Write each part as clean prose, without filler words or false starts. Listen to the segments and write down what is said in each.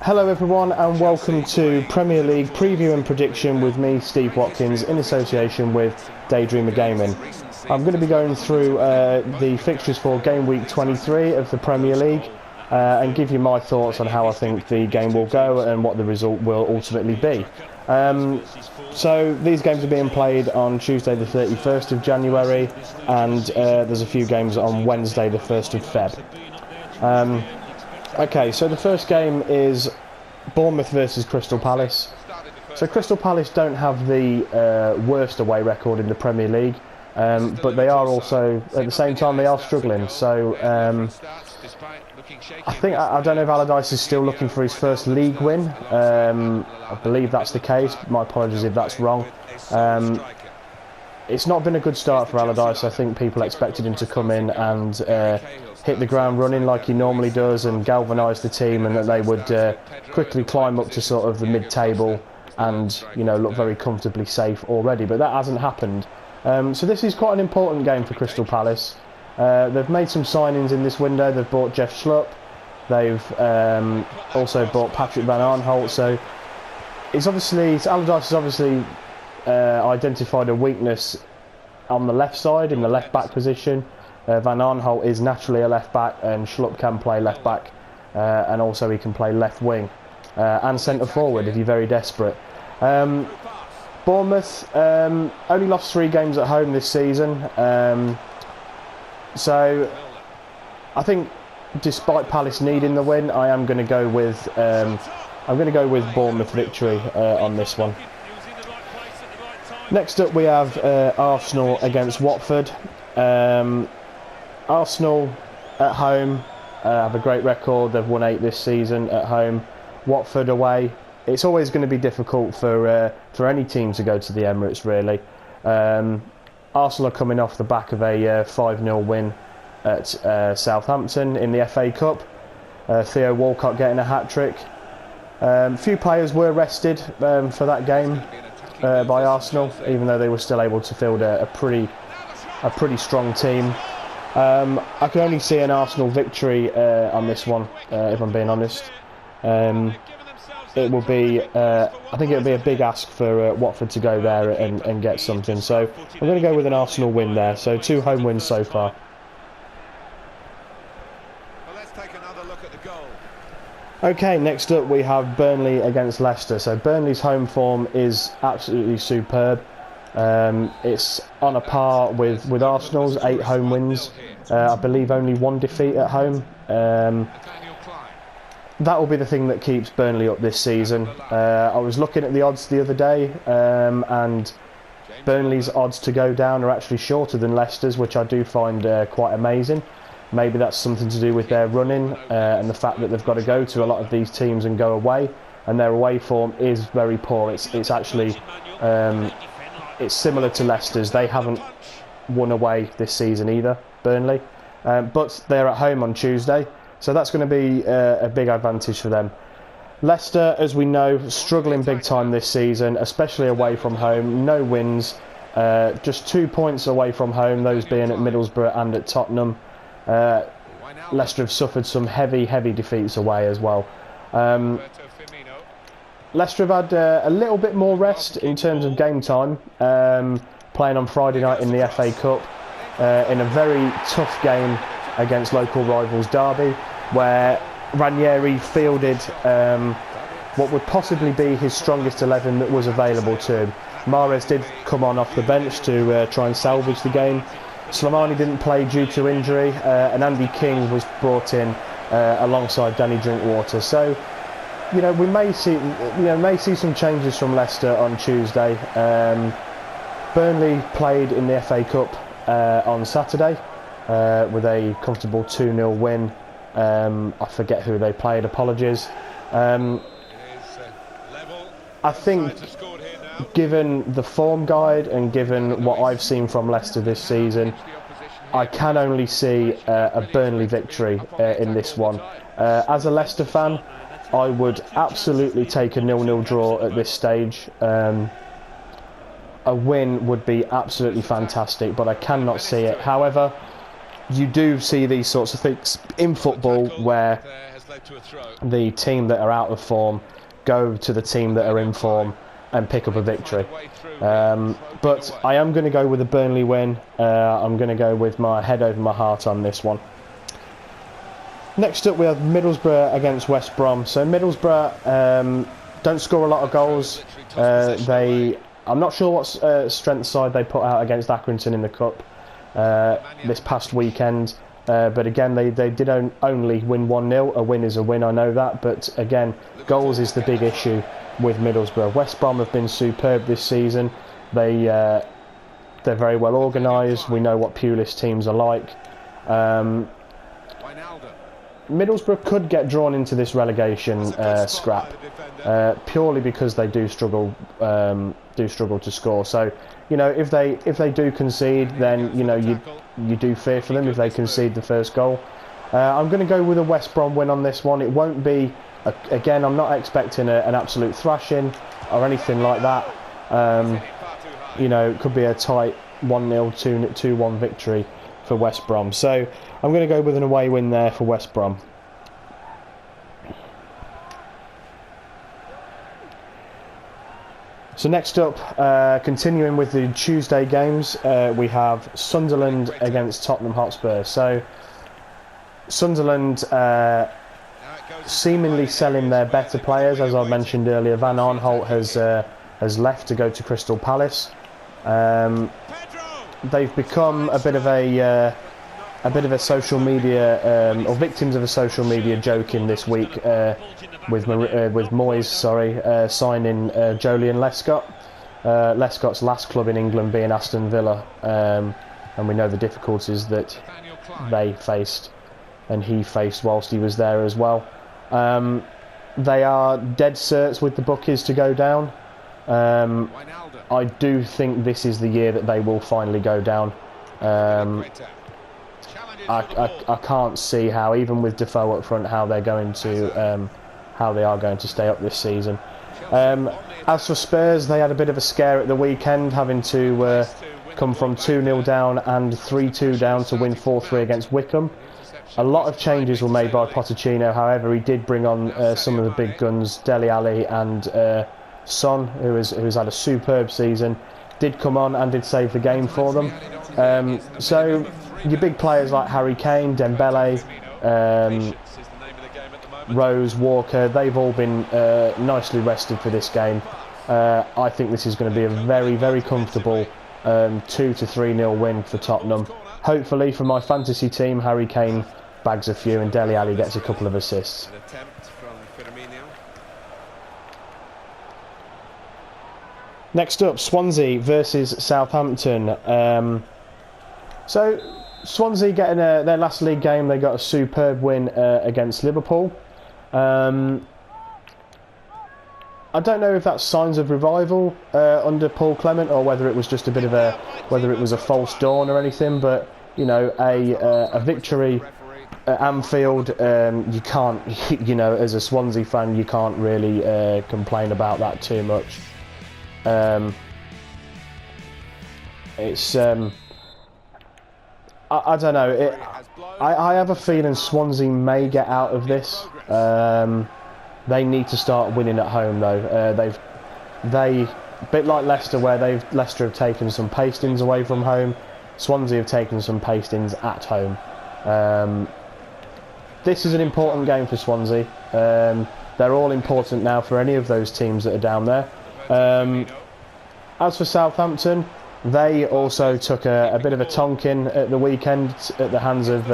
Hello everyone and welcome to Premier League preview and prediction with me, Steve Watkins, in association with Daydreamer Gaming. I'm going to be going through the fixtures for game week 23 of the Premier League and give you my thoughts on how I think the game will go and what the result will ultimately be. So these games are being played on Tuesday the 31st of January and there's a few games on Wednesday the 1st of Feb. Okay, so the first game is Bournemouth versus Crystal Palace. So Crystal Palace don't have the worst away record in the Premier League, but they are also, at the same time, they are struggling. So I don't know if Allardyce is still looking for his first league win. I believe that's the case. My apologies if that's wrong. It's not been a good start for Allardyce. I think people expected him to come in and hit the ground running like he normally does and galvanise the team, and that they would quickly climb up to sort of the mid-table and, you know, look very comfortably safe already. But that hasn't happened. So this is quite an important game for Crystal Palace. They've made some signings in this window. They've bought Jeff Schlupp. They've also bought Patrick Van Aanholt. So Allardyce has obviously identified a weakness on the left side in the left back position. Van Aanholt is naturally a left back, and Schlupp can play left back, and also he can play left wing and centre forward if you're very desperate. Bournemouth only lost 3 games at home this season, so I think despite Palace needing the win, I am going to go with Bournemouth victory on this one. Next up we have Arsenal against Watford. Arsenal at home have a great record. They've won 8 this season at home. Watford away. It's always going to be difficult for any team to go to the Emirates, really. Arsenal are coming off the back of a 5-0 win at Southampton in the FA Cup. Theo Walcott getting a hat-trick. A few players were rested for that game by Arsenal, even though they were still able to field a pretty strong team. I can only see an Arsenal victory on this one, if I'm being honest. It will be, I think it'll be a big ask for Watford to go there and get something. So I'm going to go with an Arsenal win there. So 2 home wins so far. Well, let's take another look at the goal. Okay, next up we have Burnley against Leicester. So Burnley's home form is absolutely superb. It's on a par with Arsenal's 8 home wins. I believe only 1 defeat at home. That will be the thing that keeps Burnley up this season. I was looking at the odds the other day, and Burnley's odds to go down are actually shorter than Leicester's, which I do find quite amazing. Maybe that's something to do with their running and the fact that they've got to go to a lot of these teams and go away, and their away form is very poor. It's actually it's similar to Leicester's. They haven't won away this season either, Burnley, but they're at home on Tuesday, so that's going to be a big advantage for them. Leicester, as we know, struggling big time this season, especially away from home. No wins, just 2 points away from home, those being at Middlesbrough and at Tottenham. Leicester have suffered some heavy defeats away as well. Leicester have had a little bit more rest in terms of game time, playing on Friday night in the FA Cup in a very tough game against local rivals Derby, where Ranieri fielded what would possibly be his strongest 11 that was available to him. Mahrez did come on off the bench to try and salvage the game. Slimani didn't play due to injury, and Andy King was brought in alongside Danny Drinkwater. So, you know, we may see some changes from Leicester on Tuesday. Burnley played in the FA Cup on Saturday with a comfortable 2-0 win. I forget who they played, apologies. I think, given the form guide and given what I've seen from Leicester this season, I can only see a Burnley victory in this one. As a Leicester fan, I would absolutely take a 0-0 draw at this stage. A win would be absolutely fantastic, but I cannot see it. However, you do see these sorts of things in football where led to a throw. the team that are out of form go to the team that are in form and pick up a victory. But I am going to go with a Burnley win. I'm going to go with my head over my heart on this one. Next up we have Middlesbrough against West Brom. So Middlesbrough don't score a lot of goals. I'm not sure what strength side they put out against Accrington in the Cup this past weekend. But again, they did only win 1-0. A win is a win, I know that. But again, goals is the big issue with Middlesbrough. West Brom have been superb this season. They're very well organised. We know what Pulis teams are like. Middlesbrough could get drawn into this relegation scrap purely because they do struggle to score. So, you know, if they do concede, then you know you do fear for them if they concede the first goal. I'm going to go with a West Brom win on this one. It won't be again. I'm not expecting an absolute thrashing or anything like that. You know, it could be a tight 1-0, 2-1 victory for West Brom. So I'm going to go with an away win there for West Brom. So next up, continuing with the Tuesday games, we have Sunderland against Tottenham Hotspur. So Sunderland seemingly selling their better players, as I mentioned earlier. Van Arnholt has left to go to Crystal Palace. They've become a bit of a social media or victims of a social media joking this week with Moyes, signing Joleon Lescott. Lescott's last club in England being Aston Villa, and we know the difficulties that they faced and he faced whilst he was there as well. They are dead certs with the bookies to go down. I do think this is the year that they will finally go down. I can't see how, even with Defoe up front, how they are going to stay up this season. As for Spurs, they had a bit of a scare at the weekend, having to come from 2-0 down and 3-2 down to win 4-3 against Wickham. A lot of changes were made by Pochettino. However, he did bring on some of the big guns, Dele Alli and Son, who has had a superb season, did come on and did save the game for them. So your big players like Harry Kane, Dembele, Rose, Walker, they've all been nicely rested for this game. I think this is going to be a very, very comfortable 2-3-0 win for Tottenham. Hopefully for my fantasy team, Harry Kane bags a few and Dele Alli gets a couple of assists. Next up, Swansea versus Southampton. So Swansea getting their last league game, they got a superb win against Liverpool. I don't know if that's signs of revival under Paul Clement, or whether it was just a bit of a false dawn or anything. But you know, a victory at Anfield, you can't, you know, as a Swansea fan, you can't really complain about that too much. It's I don't know. I have a feeling Swansea may get out of this. They need to start winning at home though. They a bit like Leicester, where Leicester have taken some pastings away from home. Swansea have taken some pastings at home. This is an important game for Swansea. They're all important now for any of those teams that are down there. As for Southampton, they also took a bit of a tonking at the weekend at the hands of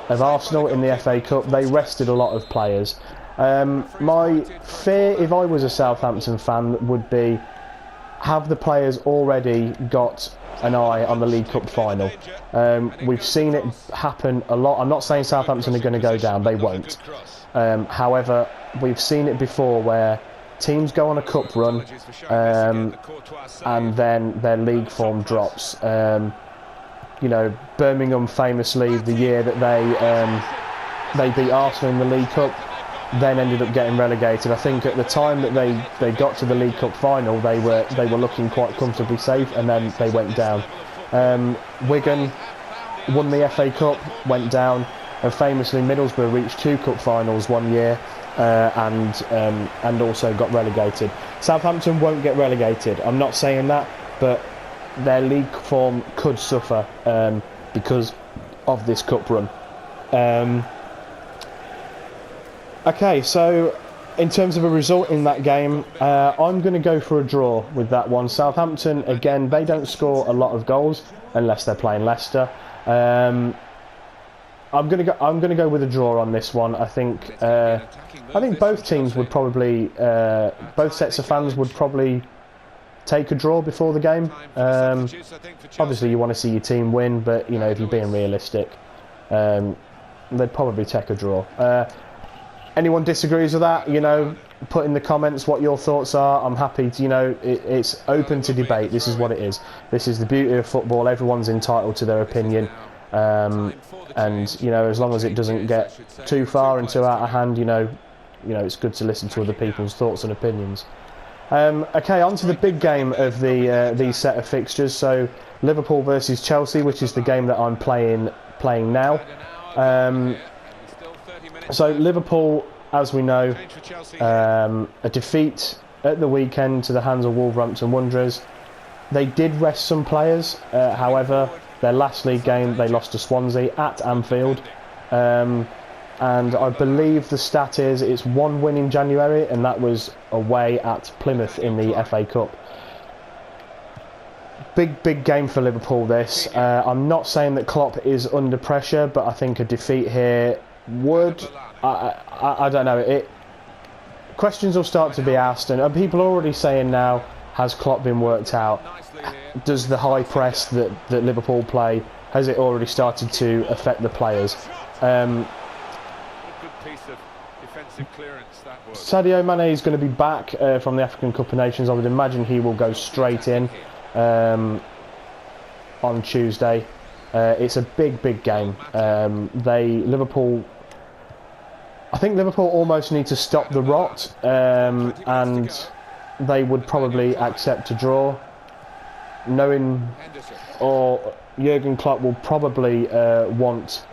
Arsenal in the FA Cup. They rested a lot of players. My fear, if I was a Southampton fan, would be, have the players already got an eye on the League Cup final? We've seen it happen a lot. I'm not saying Southampton are going to go down, they won't. However, we've seen it before where teams go on a cup run and then their league form drops. You know, Birmingham famously, the year that they beat Arsenal in the League Cup, then ended up getting relegated. I think at the time that they got to the League Cup final, they were looking quite comfortably safe, and then they went down. Wigan won the FA Cup, went down. And famously, Middlesbrough reached 2 cup finals one year and also got relegated. Southampton won't get relegated. I'm not saying that, but their league form could suffer because of this cup run. Okay, so in terms of a result in that game, I'm going to go for a draw with that one. Southampton, again, they don't score a lot of goals unless they're playing Leicester. I'm going to go with a draw on this one. I think both teams would probably, both sets of fans would probably take a draw before the game. Obviously, you want to see your team win, but you know, if you're being realistic, they'd probably take a draw. Anyone disagrees with that, you know, put in the comments what your thoughts are. I'm happy to, you know, it's open to debate. This is what it is. This is the beauty of football. Everyone's entitled to their opinion. And, you know, as long as it doesn't get too far and too out of hand, you know, it's good to listen to other people's thoughts and opinions. Okay, on to the big game of these set of fixtures. So, Liverpool versus Chelsea, which is the game that I'm playing now. So Liverpool, as we know, a defeat at the weekend to the hands of Wolverhampton Wanderers. They did rest some players, however, their last league game they lost to Swansea at Anfield. And I believe the stat is it's 1 win in January, and that was away at Plymouth in the FA Cup. Big game for Liverpool this. I'm not saying that Klopp is under pressure, but I think a defeat here would, I don't know, questions will start to be asked, and people are already saying now, has Klopp been worked out? Does the high press that Liverpool play, has it already started to affect the players? Sadio Mane is going to be back from the African Cup of Nations. I would imagine he will go straight in on Tuesday. It's a big game. I think Liverpool almost need to stop the rot, and they would probably accept a draw, knowing, or Jurgen Klopp will probably want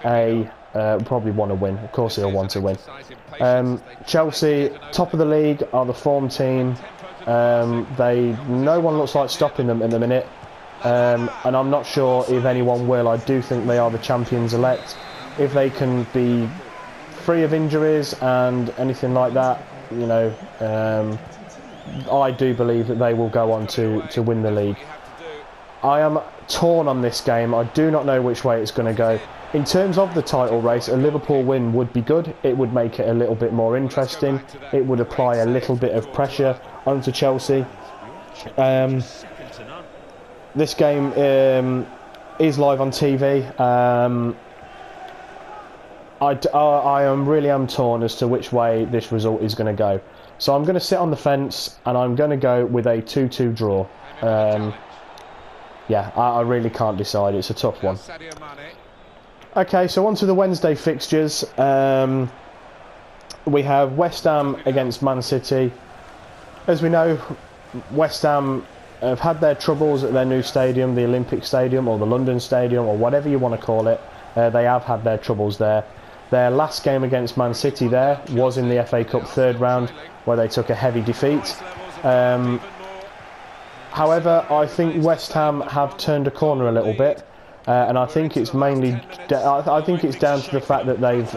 a win. Of course, he'll want to win. Chelsea, top of the league, are the form team. No one looks like stopping them in the minute. And I'm not sure if anyone will. I do think they are the champions elect. If they can be free of injuries and anything like that, you know, I do believe that they will go on to win the league. I am torn on this game. I do not know which way it's going to go. In terms of the title race, a Liverpool win would be good. It would make it a little bit more interesting. It would apply a little bit of pressure onto Chelsea. This game is live on TV. I am torn as to which way this result is going to go. So I'm going to sit on the fence, and I'm going to go with a 2-2 draw. Yeah, I really can't decide. It's a tough one. Okay, so on to the Wednesday fixtures. We have West Ham against Man City. As we know, West Ham have had their troubles at their new stadium, the Olympic Stadium or the London Stadium or whatever you want to call it. They have had their troubles there. Their last game against Man City there was in the FA Cup third round, where they took a heavy defeat. However, I think West Ham have turned a corner a little bit, and I think it's mainly I think it's down to the fact that they've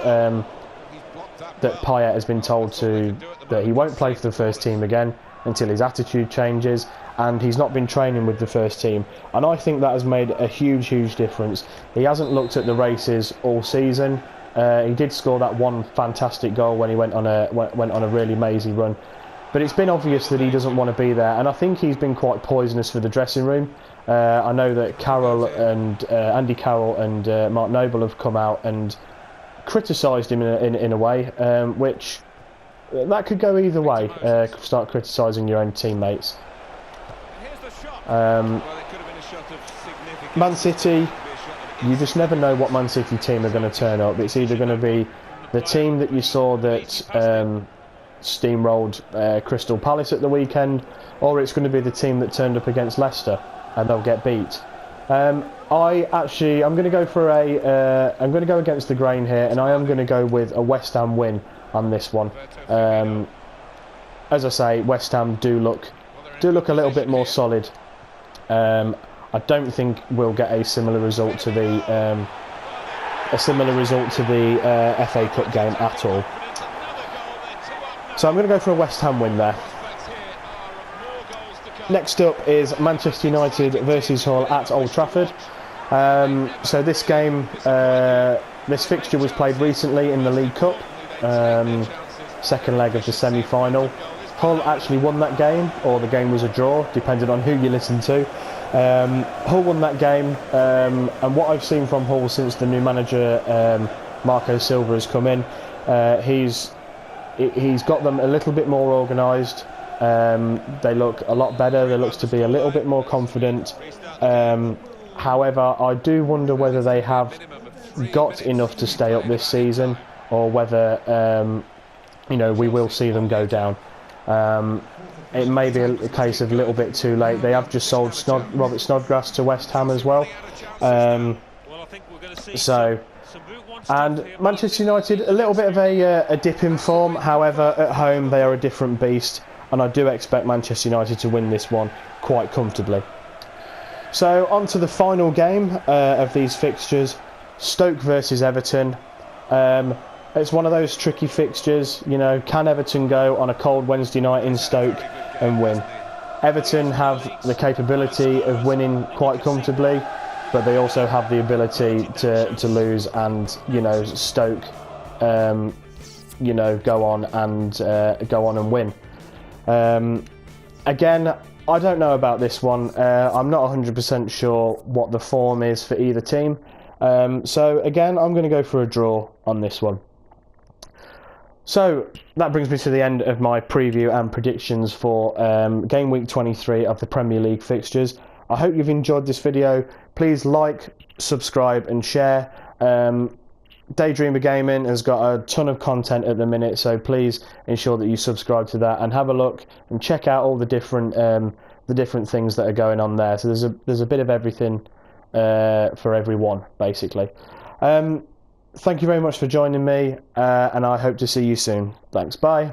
that Payet has been told that he won't play for the first team again until his attitude changes, and he's not been training with the first team, and I think that has made a huge difference. He hasn't looked at the races all season. He did score that one fantastic goal when he went on a really mazy run, but it's been obvious that he doesn't want to be there, and I think he's been quite poisonous for the dressing room. I know that Andy Carroll and Mark Noble have come out and criticised him in a way, which that could go either way. Start criticising your own teammates. Man City, you just never know what Man City team are going to turn up. It's either going to be the team that you saw that steamrolled Crystal Palace at the weekend, or it's going to be the team that turned up against Leicester and they'll get beat. I'm going to go for I'm going to go against the grain here, and I am going to go with a West Ham win on this one. As I say, West Ham do look a little bit more solid. I don't think we'll get a similar result to the FA Cup game at all. So I'm going to go for a West Ham win there. Next up is Manchester United versus Hull at Old Trafford. So this game, this fixture was played recently in the League Cup, second leg of the semi-final. Hull actually won that game, or the game was a draw, depending on who you listen to. Hull won that game, and what I've seen from Hull since the new manager Marco Silva has come in, he's got them a little bit more organised. They look a lot better. There looks to be a little bit more confident. However, I do wonder whether they have got enough to stay up this season, or whether we will see them go down. It may be a case of a little bit too late. They have just sold Robert Snodgrass to West Ham as well. And Manchester United, a little bit of a dip in form. However, at home they are a different beast, and I do expect Manchester United to win this one quite comfortably. So on to the final game of these fixtures, Stoke versus Everton. It's one of those tricky fixtures, can Everton go on a cold Wednesday night in Stoke and win? Everton have the capability of winning quite comfortably, but they also have the ability to lose, and Stoke go on and win. Again, I don't know about this one. I'm not 100% sure what the form is for either team. So again, I'm going to go for a draw on this one. So that brings me to the end of my preview and predictions for game week 23 of the Premier League fixtures. I hope you've enjoyed this video. Please like, subscribe and share. Daydreamer Gaming has got a ton of content at the minute, so please ensure that you subscribe to that and have a look and check out all the different things that are going on there. So there's a bit of everything for everyone, basically. Thank you very much for joining me, and I hope to see you soon. Thanks, bye.